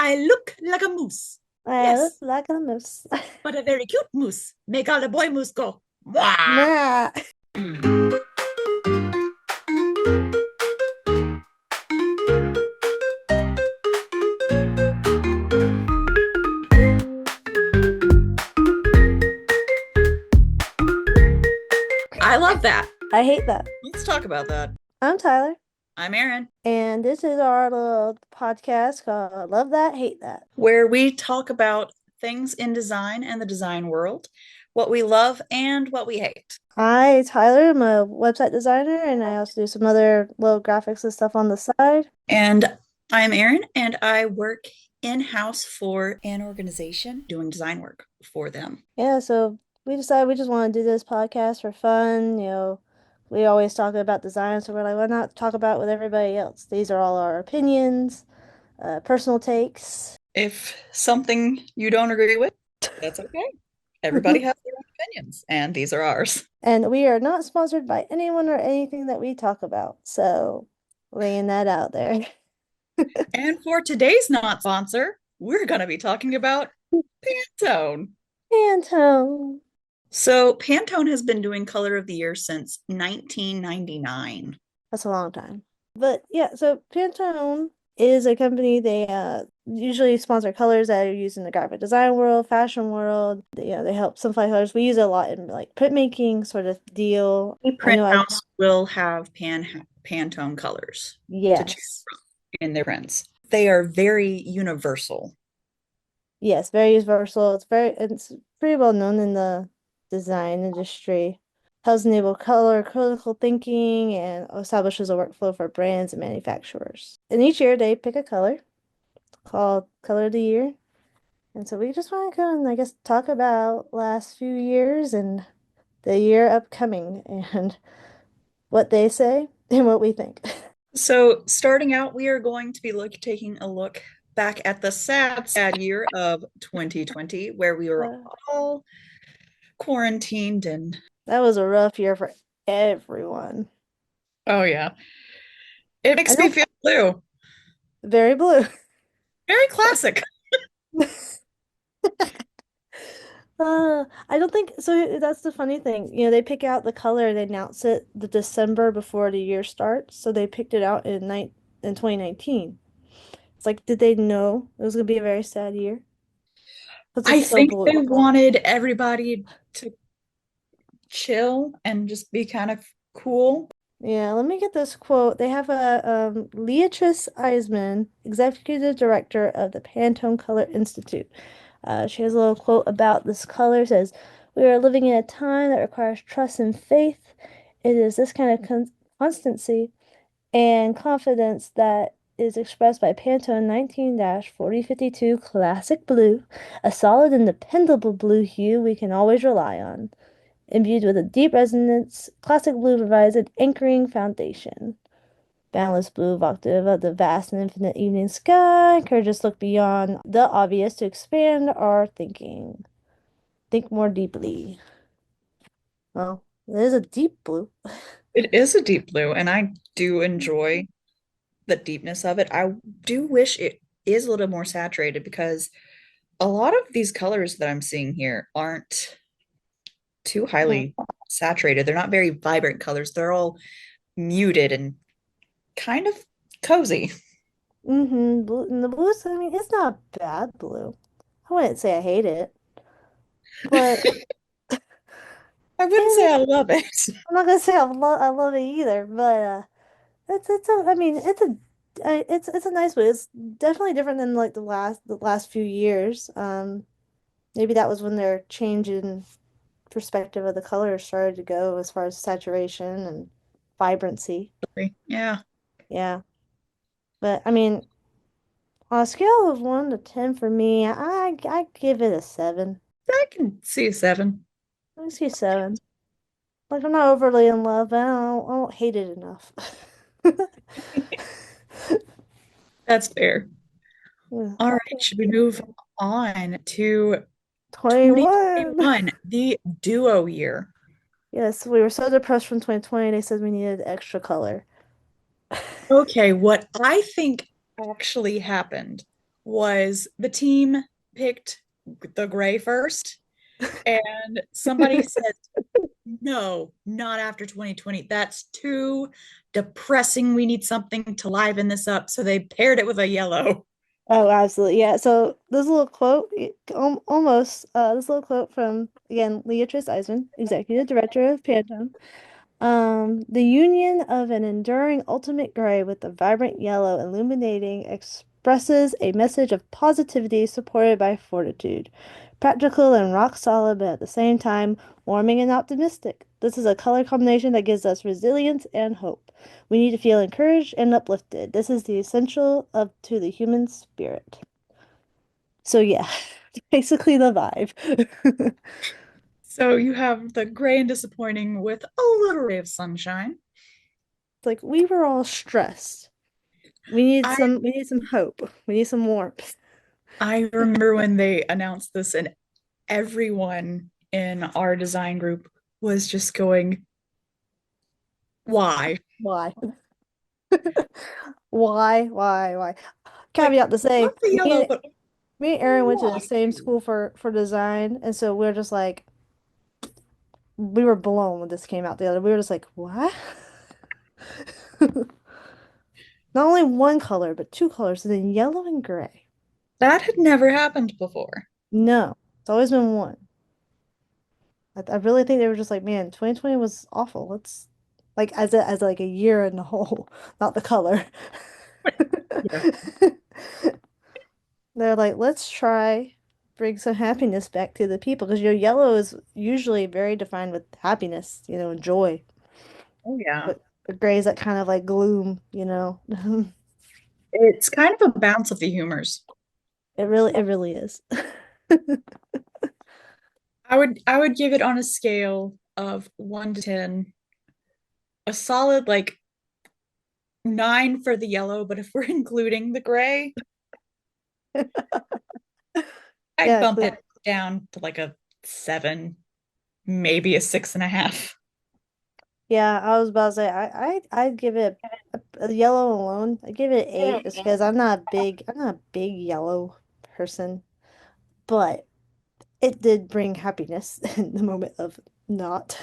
I look like a moose. I look Yes, like a moose. but a very cute moose. Make all the boy moose go, Mwah! Nah. I love that. I hate that. Let's talk about that. I'm Tyler, I'm Erin, and this is our little podcast called Love That, Hate That. where we talk about things in design and the design world, what we love and what we hate. Tyler, am a website designer, and I also do some other little graphics and stuff on the side. And I'm Erin, and I work in-house for an organization doing design work for them. Yeah, so we decided we just want to do this podcast for fun. We always talk about design, so we're like, why not talk about it with everybody else? These are all our opinions, personal takes. If something you don't agree with, that's okay. Everybody has their own opinions, and these are ours. And we are not sponsored by anyone or anything that we talk about. So, laying that out there. And for today's not sponsor, we're going to be talking about Pantone. Pantone. So, Pantone has been doing Color of the Year since 1999. That's a long time. But yeah, so Pantone is a company. They usually sponsor colors that are used in the graphic design world, fashion world. They help simplify colors. We use it a lot in like printmaking sort of deal. Any I print know I've house will have Pantone colors to choose yes. in their prints. They are very universal. Yes, very universal. It's pretty well known in the design industry. Helps enable color critical thinking and establishes a workflow for brands and manufacturers. And each year they pick a color called Color of the Year. And so we just want to come and I guess talk about last few years and the year upcoming and what they say and what we think. So, starting out, we are going to be taking a look back at the sad, sad year of 2020, where we were Uh, all quarantined and that was a rough year for everyone. oh yeah, it I makes me know feel blue. very blue. Very classic. I don't think so. That's the funny thing. They pick out the color, they announce it the December before the year starts. So they picked it out in 2019. It's like, did they know it was gonna be a very sad year? Because I it's so think they blue. wanted everybody to chill and just be kind of cool. Yeah, let me get this quote. They have a Leatrice Eisman, executive director of the Pantone Color Institute. She has a little quote about this color. It says, "We are living in a time that requires trust and faith. It is this kind of constancy and confidence that is expressed by Pantone 19-4052 Classic Blue, a solid and dependable blue hue we can always rely on. Imbued with a deep resonance, classic blue provides an anchoring foundation. Boundless blue, evocative of the vast and infinite evening sky, encourages us to look beyond the obvious to expand our thinking. Think more deeply." Well, it is a deep blue. It is a deep blue, and I do enjoy the deepness of it. I do wish it is a little more saturated because a lot of these colors that I'm seeing here aren't too Mhm. highly saturated. They're not very vibrant colors. They're all muted and kind of cozy. Blue, and the blues, I mean, it's not bad blue. I wouldn't say I hate it, but I wouldn't say and I love it. I'm not gonna say I love it either. But it's a I mean it's a nice blue. It's definitely different than like the last few years. Maybe that was when their change in perspective of the color started to go as far as saturation and vibrancy. Yeah, Yeah, but I mean, on a scale of 1 to 10 for me, I give it a 7. I can see a seven. I see 7. Like I'm not overly in love, but I don't hate it enough. That's fair. Yeah. All right, should we move on to 21. 2021, the duo year? Yes, we were so depressed from 2020, they said we needed extra color. Okay, what I think actually happened. was the team picked the gray first, and somebody said, no, not after 2020. That's too depressing. We need something to liven this up. So they paired it with a yellow. Oh, absolutely. Yeah. So this little quote, almost, this little quote from, again, Leatrice Eisman, Executive Director of Pantone. The union of an enduring ultimate gray with the vibrant yellow illuminating expresses a message of positivity supported by fortitude. Practical and rock solid, but at the same time, warming and optimistic. This is a color combination that gives us resilience and hope. We need to feel encouraged and uplifted. This is the essential of to the human spirit. So yeah, basically the vibe. So you have the gray and disappointing with a little ray of sunshine. It's like we were all stressed. I We need some hope. We need some warmth. I remember when they announced this and everyone in our design group was just going, why? Why? Why? Like, Caveat to love say, the yellow, but me and Aaron went to the why? same school for design, and so we're just like we were blown when this came out the other. We were just like, what? Not only one color, but two colors, and then yellow and gray. That had never happened before. No, it's always been one. I really think they were just like, man, 2020 was awful. Let's like as like a year in the whole, not the color. Yeah. They're like, let's try bring some happiness back to the people because your yellow is usually very defined with happiness, and joy. Oh, yeah. But gray is that kind of like gloom, It's kind of a bounce of the humors. It really is. I would give it on a scale of 1 to 10, a solid like 9 for the yellow, but if we're including the gray, I'd Yeah, bump it down to like a 7, maybe a 6.5. yeah. I was about to say I'd give it a yellow alone. I give it 8 just because I'm not a big yellow person, but it did bring happiness in the moment of not.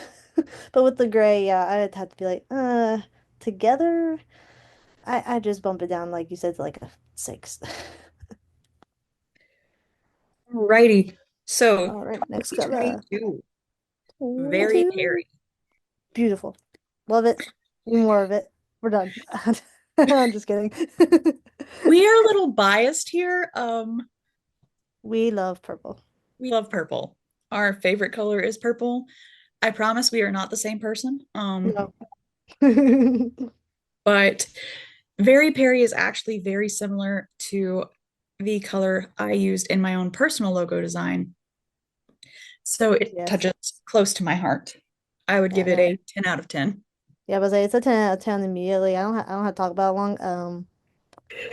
But with the gray, yeah, I'd have to be like, together. I just bump it down, like you said, to like a 6. Righty. So All right, next color. 2022, very 22. hairy. Beautiful. Love it. Need more of it. We're done. I'm just kidding. We are a little biased here. We love purple. We love purple. Our favorite color is purple. I promise we are not the same person. No. But Very Perry is actually very similar to the color I used in my own personal logo design. So it Yes. touches close to my heart. I would give it Yeah. a 10 out of 10. Yeah, but it's a 10 out of 10 immediately. I don't have to talk about it long.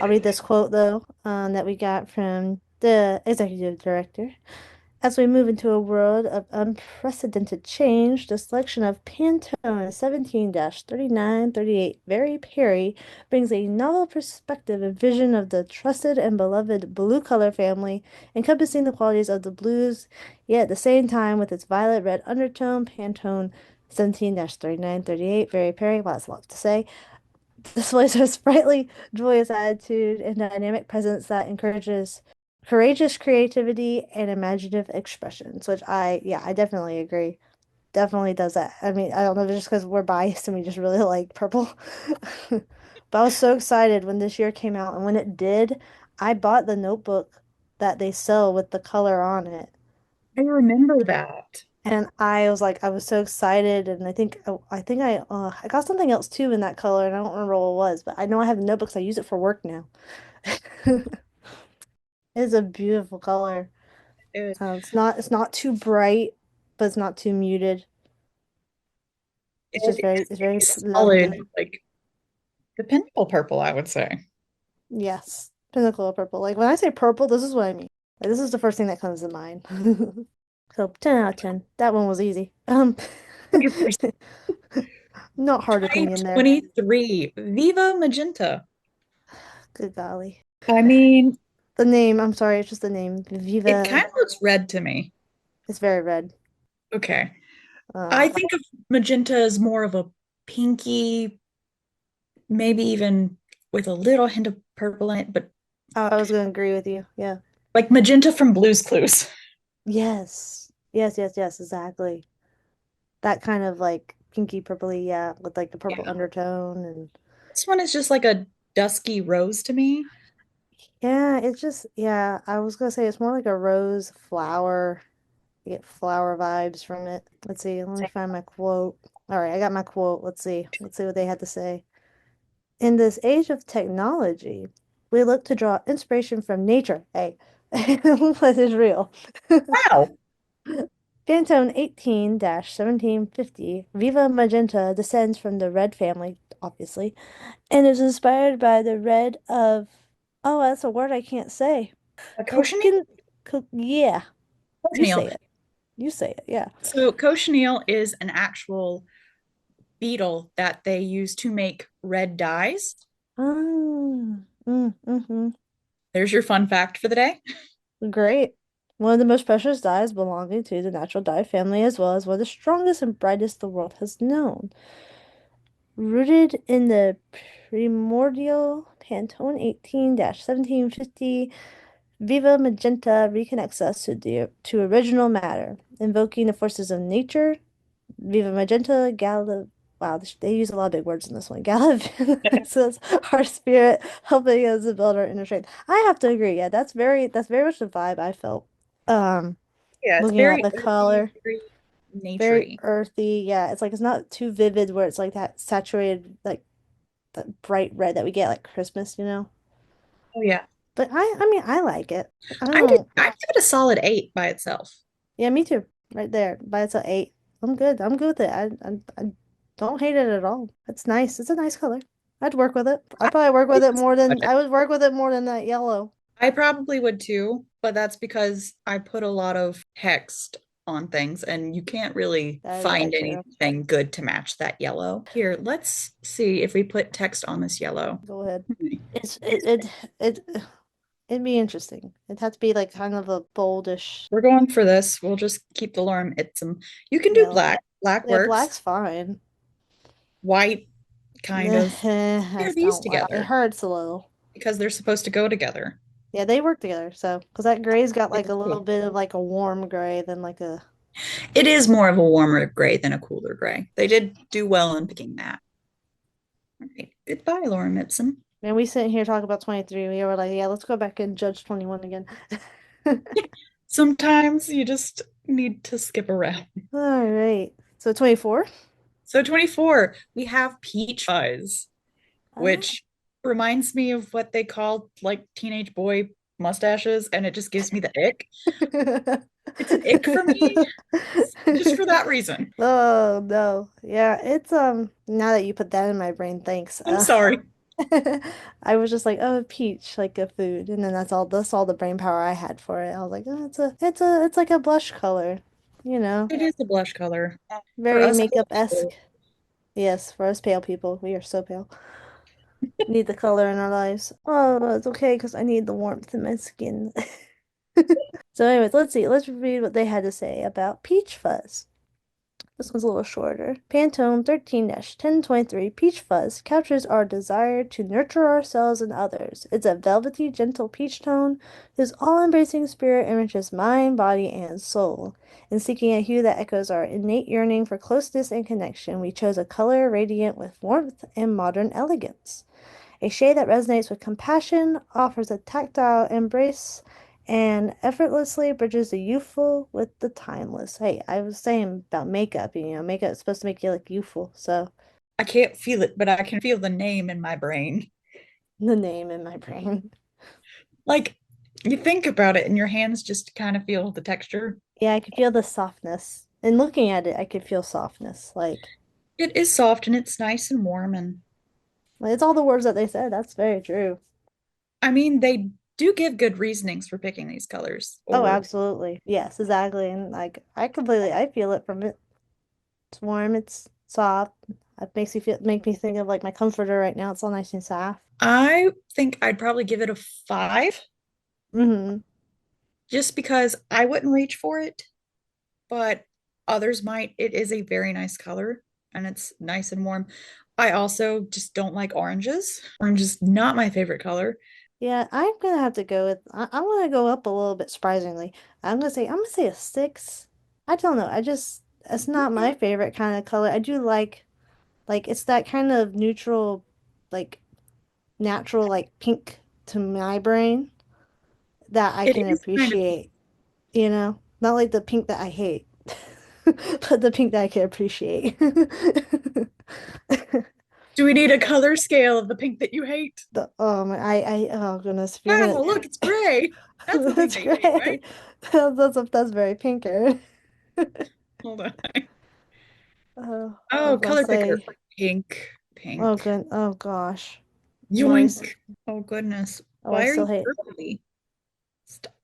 I'll read this quote though, that we got from the executive director. As we move into a world of unprecedented change, the selection of Pantone 17-3938 Very Perry brings a novel perspective and vision of the trusted and beloved blue color family, encompassing the qualities of the blues, yet at the same time with its violet red undertone. Pantone 17-3938 Very Perry, well, that's a lot to say, displays a sprightly, joyous attitude and dynamic presence that encourages courageous creativity and imaginative expressions, which I definitely agree. Definitely does that. I mean, I don't know, just because we're biased and we just really like purple. But I was so excited when this year came out, and when it did, I bought the notebook that they sell with the color on it. I remember that. And I was like, I was so excited, and I got something else too in that color, and I don't remember what it was, but I know I have the notebooks. I use it for work now. It's a beautiful color. It, It's not too bright, but it's not too muted. it is It's a very solid, lovely. like the pinnacle purple, I would say. Yes, pinnacle of purple. Like when I say purple, this is what I mean. Like, this is the first thing that comes to mind. So 10 out of 10. That one was easy. 100%. Not hard opinion there. 2023, Viva Magenta. Good golly. I mean, The name, I'm sorry, it's just the name. It Viva. kind of looks red to me. It's very red. Okay. I Um, think of magenta as more of a pinky, maybe even with a little hint of purple in it, but I was gonna agree with you. Yeah. like magenta from Blue's Clues. Yes. Yes, yes, yes, exactly. That kind of like pinky purpley, yeah, with like the purple Yeah. undertone and This one is just like a dusky rose to me. yeah, it's just yeah, I was gonna say it's more like a rose flower. You get flower vibes from it. Let's see, let me find my quote. All right, I got my quote. Let's see. Let's see what they had to say. In this age of technology, we look to draw inspiration from nature. Hey, what is real? Wow. Pantone 18-1750 Viva Magenta descends from the red family, obviously, and is inspired by the red of, oh, that's a word I can't say. A cochineal? Coquin, yeah, you Cochineal. say it. You say it, yeah. So cochineal is an actual beetle that they use to make red dyes. Mm-hmm. There's your fun fact for the day. Great. One of the most precious dyes belonging to the natural dye family, as well as one of the strongest and brightest the world has known. Rooted in the primordial Pantone 18-1750, Viva Magenta reconnects us to original matter, invoking the forces of nature. Viva Magenta, Gala. Wow, they use a lot of big words in this one. Gallivances our spirit, helping us to build our inner strength. I have to agree. Yeah, that's very much the vibe I felt. Um, Yeah, it's Looking at very the earthy, color, very very naturey. earthy. Yeah, it's like it's not too vivid where it's like that saturated, like that bright red that we get like Christmas, you know? Oh yeah. But I mean, I like it. I I'd don't. give it a solid 8 by itself. Yeah, me too. Right there. But it's an 8. I'm good. I'm good with it. I don't hate it at all. It's nice. It's a nice color. I'd work with it. I I'd probably work with like it this more than project. I would work with it more than that yellow. I probably would too, but that's because I put a lot of text on things and you can't really That is very find true. anything good to match that yellow. Here, let's see if we put text on this yellow. Go ahead. Hmm. It's it'd be interesting. It'd have to be like kind of a boldish We're going for this. We'll just keep the lorem ipsum. You can do yellow. black. Black Yeah, works. black's fine. White, kind of. I Pair just these don't like it. together Hurts a little. because they're supposed to go together. Yeah, they work together. So, because that gray's got like It's a little cool. bit of like a warm gray than like a. It is more of a warmer gray than a cooler gray. They did do well in picking that. All right. Goodbye, Laura Mipson. Man, we sitting here talking about 23. We were like, yeah, let's go back and judge 21 again. Sometimes you just need to skip around. All right. So 24. So 24, we have peach fuzz, Oh. which reminds me of what they call like teenage boy mustaches, and it just gives me the ick. It's an ick for me, just for that reason. Oh no. Yeah, it's now that you put that in my brain, thanks. I'm sorry. I was just like, oh, peach, like a food, and then that's all the brain power I had for it. I was like, oh, it's like a blush color, you know, It is a blush color. For very us makeup-esque. pale Yes, for us pale people, we are so pale. Need the color in our lives. Oh, it's okay because I need the warmth in my skin. So anyways, let's see. Let's read what they had to say about peach fuzz. This one's a little shorter. Pantone 13-1023 Peach Fuzz captures our desire to nurture ourselves and others. It's a velvety, gentle peach tone whose all-embracing spirit enriches mind, body, and soul. In seeking a hue that echoes our innate yearning for closeness and connection, we chose a color radiant with warmth and modern elegance. A shade that resonates with compassion, offers a tactile embrace, and effortlessly bridges the youthful with the timeless. Hey, I was saying about makeup, makeup is supposed to make you look youthful, so I can't feel it, but I can feel the name in my brain. the name in my brain. Like you think about it and your hands just kind of feel the texture. Yeah, I could feel the softness. And looking at it, I could feel softness. It is soft and it's nice and warm. And Like it's all the words that they said. That's very true. I mean, they do give good reasonings for picking these colors. Oh, Or absolutely. Yes, exactly. And like I feel it from it. It's warm, it's soft. It make me think of like my comforter right now. It's all nice and soft. I think I'd probably give it a 5. Hmm. just because I wouldn't reach for it, but others might. It is a very nice color and it's nice and warm. I also just don't like oranges. Orange is not my favorite color. Yeah, I'm gonna have to go with I'm gonna go up a little bit surprisingly. I'm gonna say a 6. I don't know. I just it's not my Okay. favorite kind of color. I do like it's that kind of neutral, like natural like pink to my brain that I It can is kind of. appreciate, you know? Not like the pink that I hate, but the pink that I can appreciate. Do we need a color scale of the pink that you hate? Oh goodness, if you're Wow, gonna look, it's gray. That's the pink that's that you hate, right? great. That's very pinker. Hold on. I was Oh, about to color picker. say, Pink. oh Pink. good, oh gosh, moist. Yoink. Oh, goodness. Oh, I Why are still you hate. early? Stop.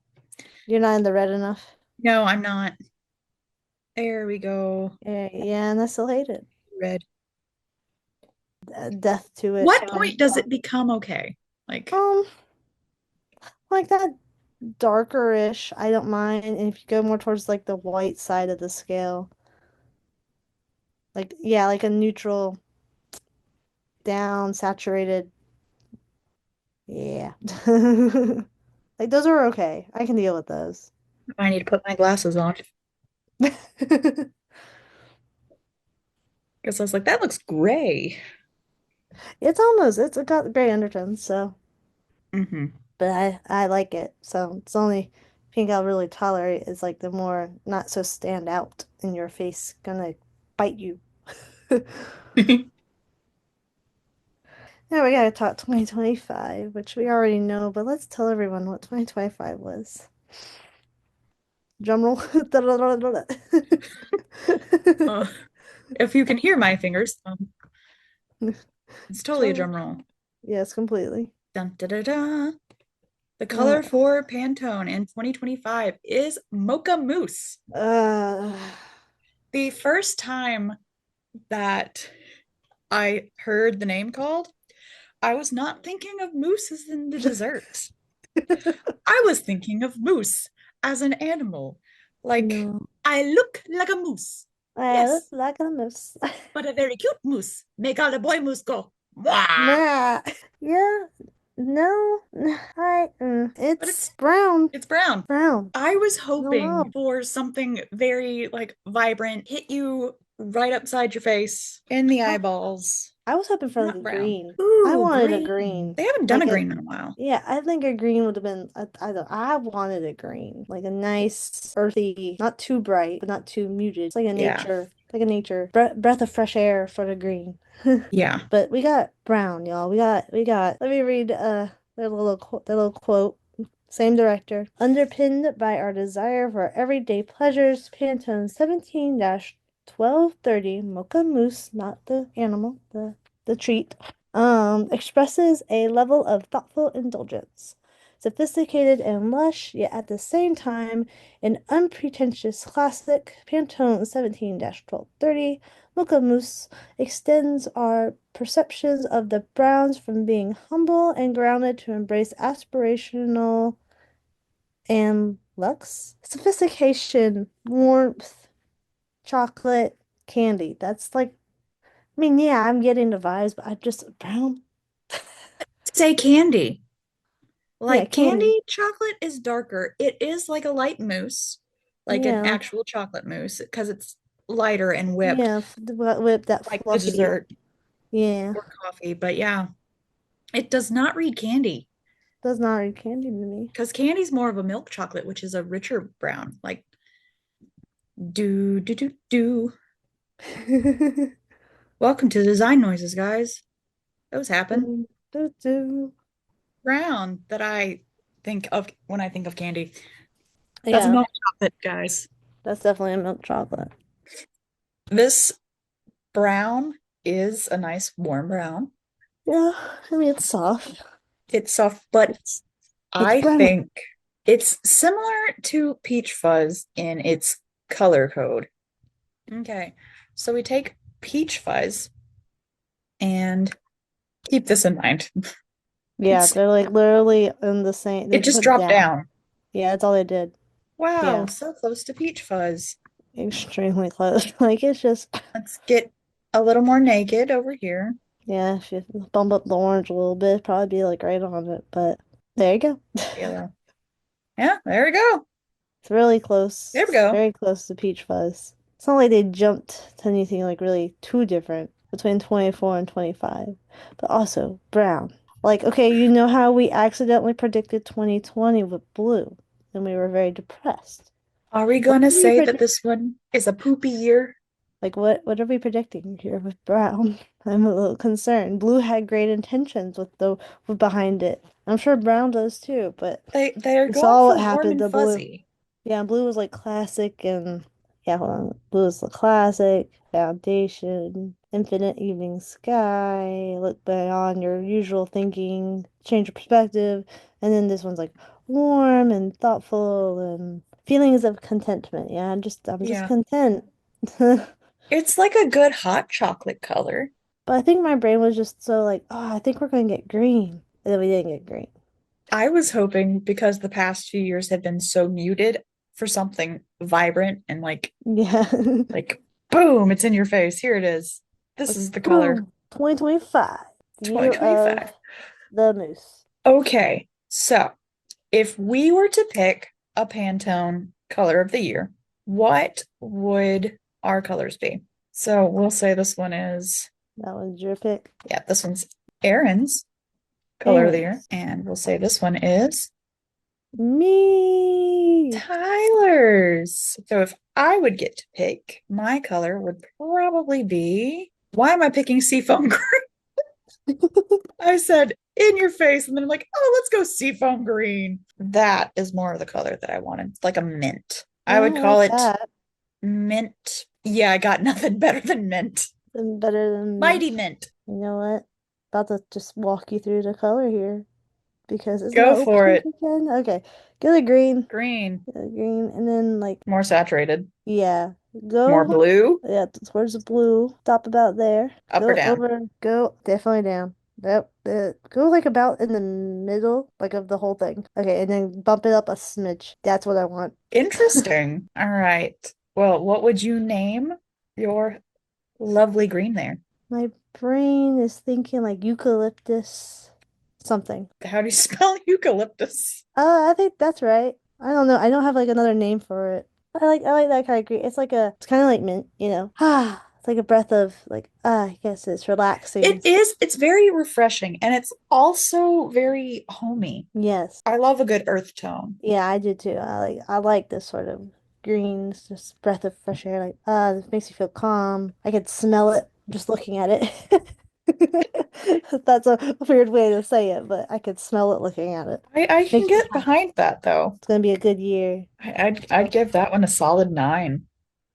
You're not in the red enough. No, I'm not. There we go. Yeah, yeah, and I still hate it. Red. Death to it. What point does it become okay? Like, Um, like that darker-ish, I don't mind. And if you go more towards like the white side of the scale, like yeah, like a neutral down, saturated, yeah. Like those are okay. I can deal with those. I need to put my glasses on because I was like, that looks gray. It's got gray undertones, so Hmm. but I like it. So it's only pink I'll really tolerate is like the more not so stand out in your face, gonna bite you. Now we gotta talk 2025, which we already know, but let's tell everyone what 2025 was. Drumroll. Uh, if you can hear my fingers, it's totally a Drum. drum roll. Yes, completely. Dun, da, da, da. The Uh, color for Pantone in 2025 is Mocha Mousse. uh, The first time that I heard the name called, I was not thinking of mousse as in the dessert. I was thinking of moose as an animal. Like, no. I look like a moose. I look Yes, like a moose. but a very cute moose. Make all the boy moose go, Mwah! Nah. Yeah. No. But It's brown. it's brown. Brown. I was I don't know. hoping for something very like vibrant, hit you right upside your face, in the I, eyeballs. I was hoping for like a Not brown. green. I Ooh, wanted a green. green. They haven't done a Like a green in a while. Yeah, I think a green would have been I wanted a green. Like a nice earthy, not too bright, but not too muted. It's Yeah. like a nature breath of fresh air for the green. Yeah. But we got brown, y'all. We got let me read their little quote. Same director. Underpinned by our desire for everyday pleasures, Pantone 17-1230 Mocha Mousse, not the animal, the treat, expresses a level of thoughtful indulgence. Sophisticated and lush, yet at the same time an unpretentious classic, Pantone 17-1230 Mocha Mousse extends our perceptions of the Browns from being humble and grounded to embrace aspirational and luxe, sophistication, warmth, chocolate, candy. That's like, I mean, yeah, I'm getting the vibes, but I just brown. Say candy. Yeah, Like candy. candy chocolate is darker. It is like a light mousse, like an Yeah, actual chocolate mousse, because it's lighter and whipped, yeah, whip that like the fluffy. dessert Yeah, or coffee. But yeah, it does not read candy does not read candy to me. because candy's more of a milk chocolate, which is a richer brown. Like do do do do. Welcome to design noises, guys. Those happen. Do, do, do. Brown that I think of when I think of candy. That's Yeah, milk chocolate, guys. that's definitely a milk chocolate. This brown is a nice warm brown. Yeah, I mean it's soft. It's soft, but It's it's I brown. think it's similar to Peach Fuzz in its color code. Okay, so we take Peach Fuzz and keep this in mind. Yeah, It's they're like literally in the same. They it just put dropped down. down. Yeah, that's all they did. Wow, Yeah, so close to peach fuzz. extremely close. Like it's just, Let's get a little more naked over here. yeah, if you bump up the orange a little bit, probably be like right on it. But there you go. Yellow. Yeah, there we go. It's really close. There we It's go. very close to peach fuzz. It's not like they jumped to anything like really too different between 24 and 25. But also brown. Like, okay, you know how we accidentally predicted 2020 with blue, and we were very depressed. Are we What gonna did we say that predict? this one is a poopy year? Like, what are we predicting here with brown? I'm a little concerned. Blue had great intentions with behind it. I'm sure brown does too, but They're we going saw for what warm happened and to blue. fuzzy. Yeah, blue was like classic and yeah, hold on. Blue is the classic, foundation, infinite evening sky, look beyond your usual thinking, change your perspective, and then this one's like warm and thoughtful and feelings of contentment. Yeah, I'm just Yeah. content. It's like a good hot chocolate color. But I think my brain was just so like, oh, I think we're gonna get green. And then we didn't get green. I was hoping because the past few years have been so muted for something vibrant and Yeah. like boom, it's in your face. Here it is. This Like is the color. boom, 2025, the year of 2025. the moose. Okay. So, if we were to pick a Pantone color of the year, what would our colors be? So, we'll say this one is, That was your pick. yeah, this one's Aaron's color of the year. Aaron's. And we'll say this one is Me. Tyler's. So if I would get to pick, my color would probably be. Why am I picking seafoam green? I said in your face, and then I'm like, oh, let's go seafoam green. That is more of the color that I wanted. It's like a mint. I Yeah, would I call like it that. mint. Yeah, I got nothing better than mint. And better than Mighty mint. mint. You know what? About to just walk you through the color here because isn't that Go what for we're it. thinking? Okay. Go to green. Green. Go to green. And then like More saturated. yeah. More Go blue. yeah, towards the blue. Stop about there. Up or Go down. over. Go definitely down. Yep. Go like about in the middle, like of the whole thing. Okay, and then bump it up a smidge. That's what I want. Interesting. All right. Well, what would you name your lovely green there? My brain is thinking like eucalyptus something. How do you spell eucalyptus? I think that's right. I don't know. I don't have like another name for it. I like that kind of green. It's kind of like mint, you know. Ah, it's like a breath of like I guess it's relaxing. It is, it's very refreshing and it's also very homey. Yes. I love a good earth tone. Yeah, I do too. I like this sort of green, just breath of fresh air. Like it makes you feel calm. I could smell it just looking at it. That's a weird way to say it, but I could smell it looking at it. I can Makes me get happy. behind that though. It's gonna be a good year. I'd give that one a solid 9.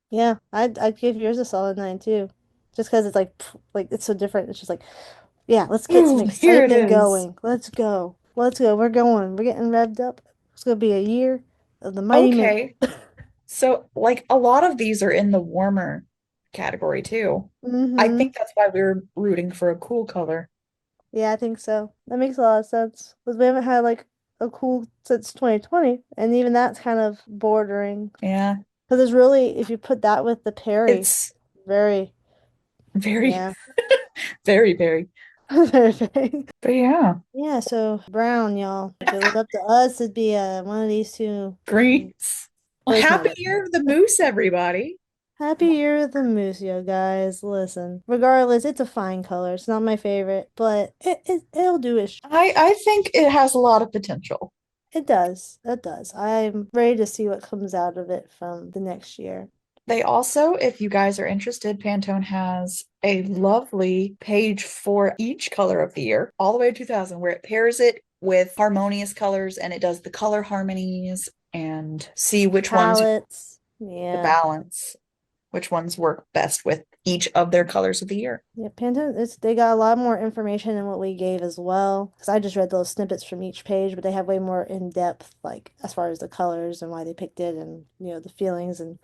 Yeah, I'd give yours a solid 9 too. Just because it's like it's so different. It's just like, yeah, let's get some Boom, here it excitement is. going. Let's go. Let's go. We're going. We're getting revved up. It's gonna be a year of the Mighty Mint. Okay. So like a lot of these are in the warmer category too. I Mm-hmm. think that's why we were rooting for a cool color. Yeah, I think so. That makes a lot of sense. Because we haven't had like a cool since 2020, and even that's kind of bordering. Yeah. Because it's really, if you put that with the Perry, It's very, very, yeah, very. very, very. But yeah, Yeah, so brown, y'all. If it was up to us, it'd be one of these two. greens. Well, But it's not happy up to year of the us. moose, everybody. Happy Year of the Moose, yo, guys. Listen, regardless, it's a fine color. It's not my favorite, but it'll do it. I think it has a lot of potential. It does. It does. I'm ready to see what comes out of it from the next year. They also, if you guys are interested, Pantone has a lovely page for each color of the year, all the way to 2000, where it pairs it with harmonious colors and it does the color harmonies and see which ones Palettes. the Yeah. balance, which ones work best with each of their colors of the year. Yeah, Pantone, they got a lot more information than what we gave as well. Because I just read those snippets from each page, but they have way more in depth, like as far as the colors and why they picked it and, the feelings and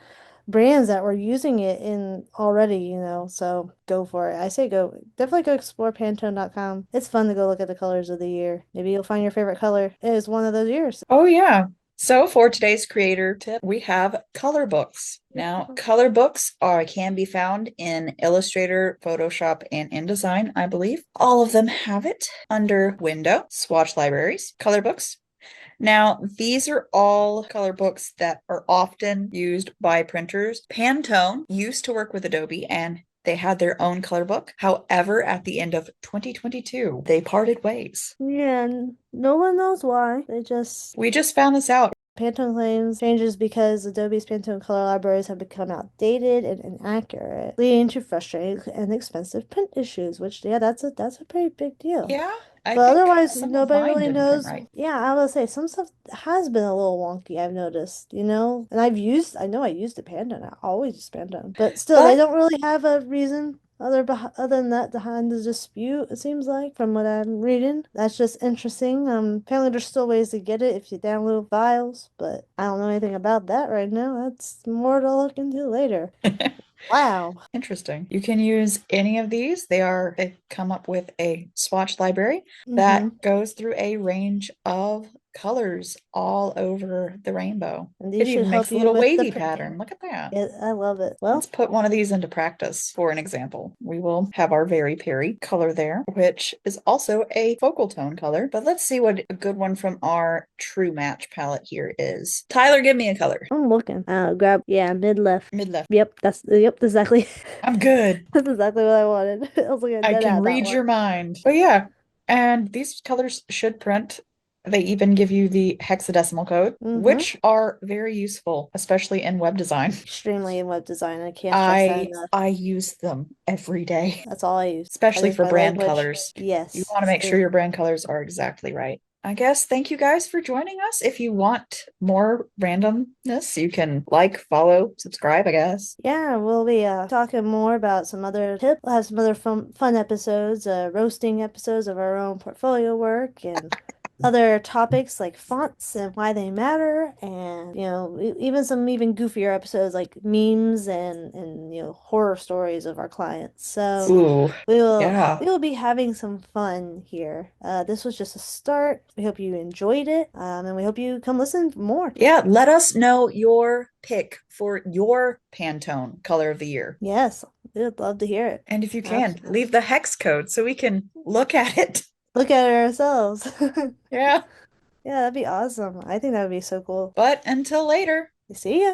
brands that were using it in already, so go for it. I say go, definitely go explore Pantone.com. It's fun to go look at the colors of the year. Maybe you'll find your favorite color is one of those years. Oh, yeah. So for today's creator tip, we have color books. Now, color books can be found in Illustrator, Photoshop, and InDesign, I believe. All of them have it under Window, Swatch Libraries, color books. Now, these are all color books that are often used by printers. Pantone used to work with Adobe and they had their own color book. However, at the end of 2022, they parted ways. Yeah, no one knows why. We just found this out. Pantone claims changes because Adobe's Pantone color libraries have become outdated and inaccurate, leading to frustrating and expensive print issues, which yeah, that's a pretty big deal. Yeah, I But think otherwise, some of nobody mine really didn't print knows. right. Yeah, I will say some stuff has been a little wonky, I've noticed, And I know I used the Pantone. I always use Pantone. But still, they But don't really have a reason other than that behind the dispute, it seems like, from what I'm reading. That's just interesting. Apparently there's still ways to get it if you download files, but I don't know anything about that right now. That's more to look into later. Wow. interesting. You can use any of these. They come up with a swatch library Mm-hmm. that goes through a range of colors all over the rainbow. And It these should even makes help a you little with the wavy printing. pattern. Look at that. Yeah, I love it. Let's Well, put one of these into practice for an example. We will have our Very Perry color there, which is also a focal tone color. But let's see what a good one from our True Match palette here is. Tyler, give me a color. I'm looking. Grab, yeah, mid left. Mid left. Yep, that's exactly. I'm good. That's exactly what I wanted. I was looking I dead can at that read one. your mind. But yeah, and these colors should print. They even give you the hexadecimal code, Mm-hmm. which are very useful, especially in web design. Extremely in web design. I can't stress that enough. I use them every day, That's all I use. That especially is for my brand language. colors. You Yes, want to make sure same. your brand colors are exactly right. I guess thank you guys for joining us. If you want more randomness, you can like, follow, subscribe, I guess. Yeah, we'll be talking more about some other tips. We'll have some other fun episodes, roasting episodes of our own portfolio work and other topics like fonts and why they matter, and even some even goofier episodes like memes and horror stories of our clients. So Ooh, we will yeah. we will be having some fun here. This was just a start. We hope you enjoyed it, and we hope you come listen more. Yeah, let us know your pick for your Pantone color of the year. Yes, we would love to hear it. And if you can, Absolutely. leave the hex code so we can look at it. Look at it ourselves. Yeah. Yeah, that'd be awesome. I think that would be so cool. But until later. See ya.